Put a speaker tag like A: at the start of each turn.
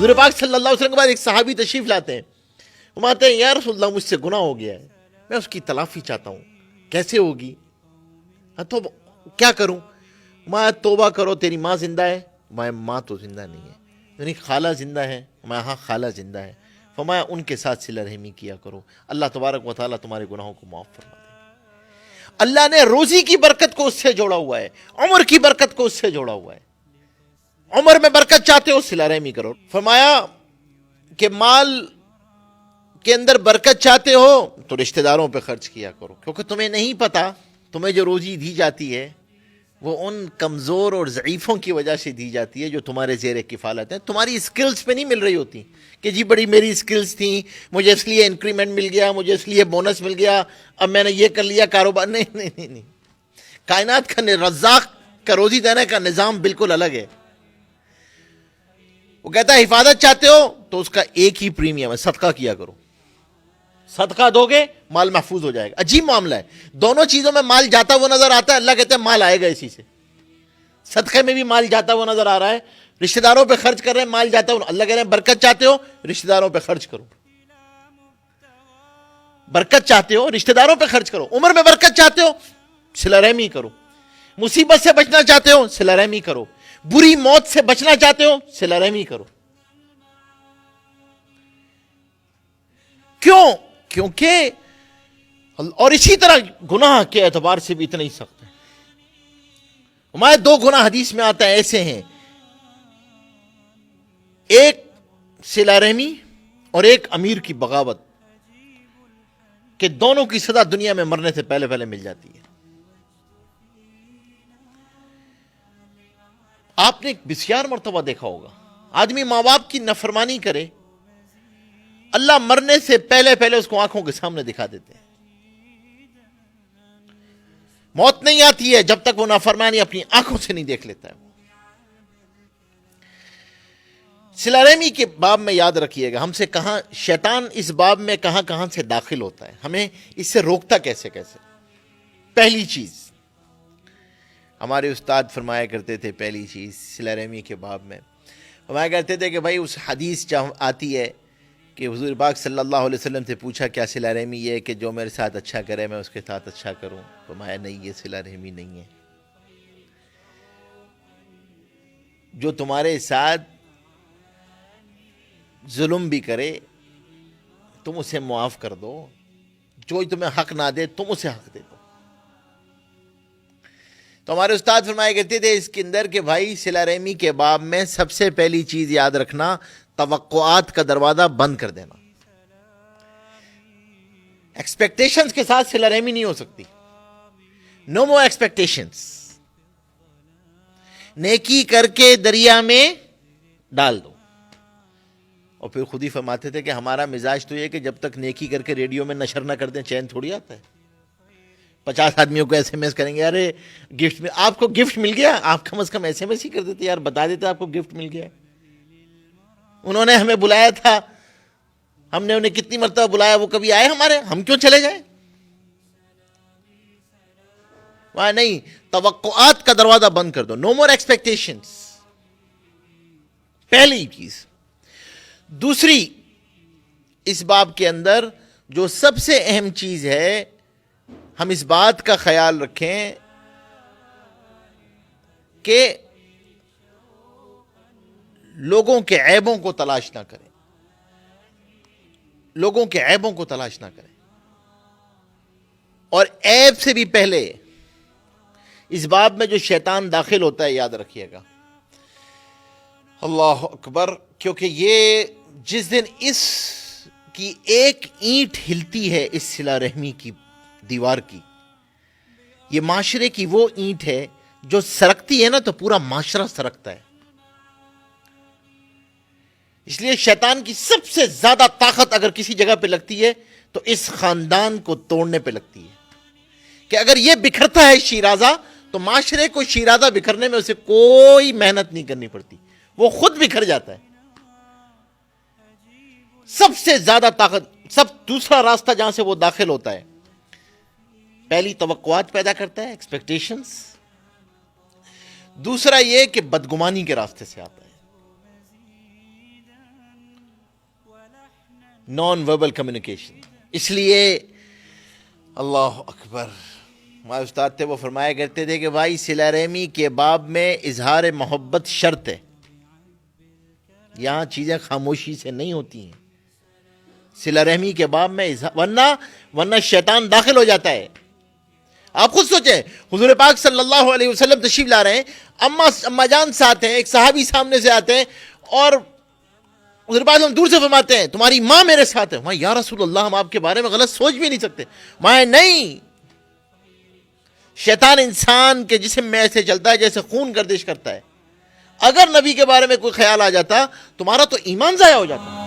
A: حضور پاک صلی اللہ علیہ وسلم کے بعد ایک صحابی تشریف لاتے ہیں، وہ آتے ہیں، یا رسول اللہ مجھ سے گناہ ہو گیا ہے، میں اس کی تلافی چاہتا ہوں، کیسے ہوگی؟ تو کیا کروں؟ میں توبہ کرو، تیری ماں زندہ ہے؟ میں ماں تو زندہ نہیں ہے۔ یعنی خالہ زندہ ہے؟ میں ہاں خالہ زندہ ہے۔ فرمایا ان کے ساتھ صلہ رحمی کیا کرو، اللہ تبارک و تعالیٰ تمہارے گناہوں کو معاف فرما دے۔ اللہ نے روزی کی برکت کو اس سے جوڑا ہوا ہے، عمر کی برکت کو اس سے جوڑا ہوا ہے۔ عمر میں برکت چاہتے ہو، صلہ رحمی کرو۔ فرمایا کہ مال کے اندر برکت چاہتے ہو تو رشتہ داروں پہ خرچ کیا کرو، کیونکہ تمہیں نہیں پتا تمہیں جو روزی دی جاتی ہے وہ ان کمزور اور ضعیفوں کی وجہ سے دی جاتی ہے جو تمہارے زیر کفالت ہیں، تمہاری اسکلز پہ نہیں مل رہی ہوتی کہ جی بڑی میری اسکلز تھیں، مجھے اس لیے انکریمنٹ مل گیا، مجھے اس لیے بونس مل گیا، اب میں نے یہ کر لیا کاروبار۔ نہیں نہیں نہیں نہیں، کائنات کا رزاق کا روزی دینے کا نظام بالکل الگ ہے۔ وہ کہتا ہے حفاظت چاہتے ہو تو اس کا ایک ہی پریمیم ہے، صدقہ کیا کرو۔ صدقہ دو گے مال محفوظ ہو جائے گا۔ عجیب معاملہ ہے، دونوں چیزوں میں مال جاتا ہوا نظر آتا ہے، اللہ کہتے ہیں مال آئے گا اسی سے۔ صدقے میں بھی مال جاتا ہوا نظر آ رہا ہے، رشتہ داروں پہ خرچ کر رہے ہیں، مال جاتا ہوا، اللہ کہہ رہے ہیں برکت چاہتے ہو رشتہ داروں پہ خرچ کرو، برکت چاہتے ہو رشتہ داروں پہ خرچ کرو۔ عمر میں برکت چاہتے ہو صلہ رحمی کرو، مصیبت سے بچنا چاہتے ہو صلہ رحمی کرو، بری موت سے بچنا چاہتے ہو صلہ رحمی کرو۔ کیوں؟ کیونکہ اور اسی طرح گناہ کے اعتبار سے بھی اتنا ہی سخت ہے۔ ہمارے دو گناہ حدیث میں آتا ہے ایسے ہیں، ایک صلہ رحمی اور ایک امیر کی بغاوت، کہ دونوں کی سزا دنیا میں مرنے سے پہلے پہلے مل جاتی ہے۔ آپ نے بسیار مرتبہ دیکھا ہوگا، آدمی ماں باپ کی نافرمانی کرے، اللہ مرنے سے پہلے پہلے اس کو آنکھوں کے سامنے دکھا دیتے ہیں۔ موت نہیں آتی ہے جب تک وہ نافرمانی اپنی آنکھوں سے نہیں دیکھ لیتا ہے۔ صلہ رحمی کے باب میں یاد رکھیے گا، ہم سے کہاں شیطان اس باب میں کہاں کہاں سے داخل ہوتا ہے، ہمیں اس سے روکتا کیسے کیسے۔ پہلی چیز ہمارے استاد فرمایا کرتے تھے، پہلی چیز صلہ رحمی کے باب میں فرمایا کرتے تھے کہ بھائی اس حدیث جہاں آتی ہے کہ حضور پاک صلی اللہ علیہ وسلم سے پوچھا کیا صلہ رحمی یہ ہے کہ جو میرے ساتھ اچھا کرے میں اس کے ساتھ اچھا کروں؟ فرمایا نہیں، یہ صلہ رحمی نہیں ہے۔ جو تمہارے ساتھ ظلم بھی کرے تم اسے معاف کر دو، جو تمہیں حق نہ دے تم اسے حق دے دو۔ تو ہمارے استاد فرمایا کرتے تھے اس کے اندر کہ بھائی صلہ رحمی کے باب میں سب سے پہلی چیز یاد رکھنا، توقعات کا دروازہ بند کر دینا۔ ایکسپیکٹیشنز کے ساتھ صلہ رحمی نہیں ہو سکتی۔ نو مور ایکسپیکٹیشنز۔ نیکی کر کے دریا میں ڈال دو۔ اور پھر خود ہی فرماتے تھے کہ ہمارا مزاج تو یہ کہ جب تک نیکی کر کے ریڈیو میں نشر نہ کر دیں چین تھوڑی آتا ہے۔ 50 آدمیوں کو ایس ایم ایس کریں گے، ارے گفٹ میں آپ کو گفٹ مل گیا، آپ کم از کم ایس ایم ایس ہی کر دیتے یار، بتا دیتے آپ کو گفٹ مل گیا۔ انہوں نے ہمیں بلایا تھا، ہم نے انہیں کتنی مرتبہ بلایا، وہ کبھی آئے ہمارے، ہم کیوں چلے جائیں؟ وہاں نہیں، توقعات کا دروازہ بند کر دو، نو مور ایکسپیکٹیشنز، پہلی چیز۔ دوسری، اس باب کے اندر جو سب سے اہم چیز ہے، ہم اس بات کا خیال رکھیں کہ لوگوں کے عیبوں کو تلاش نہ کریں، لوگوں کے عیبوں کو تلاش نہ کریں، اور عیب سے بھی پہلے اس باب میں جو شیطان داخل ہوتا ہے یاد رکھیے گا۔ اللہ اکبر، کیونکہ یہ جس دن اس کی ایک اینٹ ہلتی ہے اس صلہ رحمی کی دیوار کی، یہ معاشرے کی وہ اینٹ ہے جو سرکتی ہے نا تو پورا معاشرہ سرکتا ہے۔ اس لیے شیطان کی سب سے زیادہ طاقت اگر کسی جگہ پہ لگتی ہے تو اس خاندان کو توڑنے پہ لگتی ہے، کہ اگر یہ بکھرتا ہے شیرازہ تو معاشرے کو شیرازہ بکھرنے میں اسے کوئی محنت نہیں کرنی پڑتی، وہ خود بکھر جاتا ہے۔ سب سے زیادہ طاقت، دوسرا راستہ جہاں سے وہ داخل ہوتا ہے، پہلی توقعات پیدا کرتا ہے، ایکسپیکٹیشنز۔ دوسرا یہ کہ بدگمانی کے راستے سے آتا ہے۔ Non verbal communication. اس لیے اللہ اکبر، ہمارے استاد تھے وہ فرمایا کرتے تھے کہ بھائی صلہ رحمی کے باب میں اظہار محبت شرط ہے. یہاں چیزیں خاموشی سے نہیں ہوتی ہیں. صلہ رحمی کے باب میں ورنہ شیطان داخل ہو جاتا ہے. آپ خود سوچیں، حضور پاک صلی اللہ علیہ وسلم تشریف لا رہے ہیں، اما جان ساتھ ہیں، ایک صحابی سامنے سے آتے ہیں اور حضور پاک ہم دور سے فرماتے ہیں تمہاری ماں میرے ساتھ ہے. وہاں یا رسول اللہ ہم آپ کے بارے میں غلط سوچ بھی نہیں سکتے. ماں نہیں، شیطان انسان کے جسم میں ایسے چلتا ہے جیسے خون گردش کرتا ہے. اگر نبی کے بارے میں کوئی خیال آ جاتا تمہارا تو ایمان ضائع ہو جاتا.